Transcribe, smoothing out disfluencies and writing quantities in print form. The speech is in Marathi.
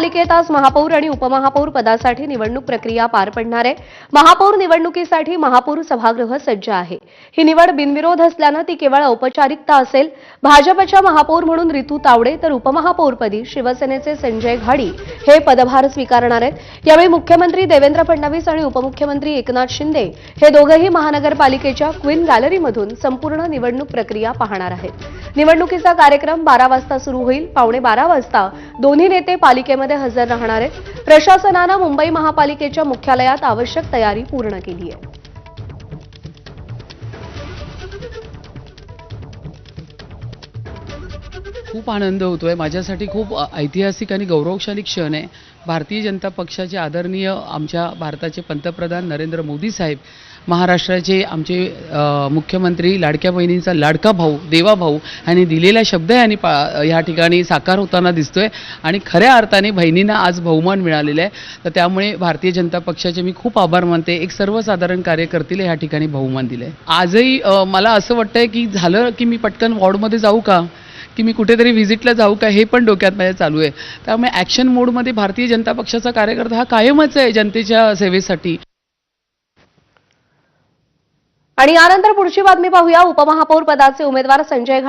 महानगरपालिकेत आज महापौर आणि उपमहापौर पदासाठी निवडणूक प्रक्रिया पार पडणार आहे। महापौर निवडणुकीसाठी महापौर सभागृह सज्ज आहे। ही निवड बिनविरोध असल्यानं ती केवळ औपचारिकता असेल। भाजपच्या महापौर म्हणून रितू तावडे तर उपमहापौरपदी शिवसेनेचे संजय घाडी हे पदभार स्वीकारणार आहेत। यावेळी मुख्यमंत्री देवेंद्र फडणवीस आणि उपमुख्यमंत्री एकनाथ शिंदे हे दोघेही महानगरपालिकेच्या क्वीन गॅलरीमधून संपूर्ण निवडणूक प्रक्रिया पाहणार आहेत। निवडणुकीचा कार्यक्रम 12 वाजता सुरू होईल। 11:15 वाजता दोन्ही नेते पालिकेमध्ये हजर राहणार आहेत। प्रशासनानं मुंबई महापालिकेच्या मुख्यालयात आवश्यक तयारी पूर्ण केली आहे। खूप आनंद होतोय। माझ्यासाठी खूप ऐतिहासिक आणि गौरवशाली क्षण आहे। भारतीय जनता पक्षाचे आदरणीय आमच्या भारताचे पंतप्रधान नरेंद्र मोदी साहेब, महाराष्ट्राचे आमचे मुख्यमंत्री, लाडक्या बहिणींचा लाडका भाऊ देवा भाऊ यांनी दिलेला शब्द यांनी या ठिकाणी साकार होताना दिसतोय आणि खऱ्या अर्थाने बहिणींना आज बहुमान मिळालेला आहे। तर त्यामुळे भारतीय जनता पक्षाचे मी खूप आभार मानते। एक सर्वसाधारण कार्यकर्त्याला या ठिकाणी बहुमान दिलंय। आजही मला असं वाटतंय की झालं की मी पटकन वॉर्डमध्ये जाऊ का, की मी कुठेतरी व्हिजिटला जाऊ का, हे पण डोक्यात माझ्या चालू आहे। त्यामुळे ॲक्शन मोडमध्ये भारतीय जनता पक्षाचा कार्यकर्ता हा कायमच आहे जनतेच्या सेवेसाठी। आणि यानंतर पुढची बातमी पाहूया। उपमहापौर पदाचे उमेदवार संजय घाडी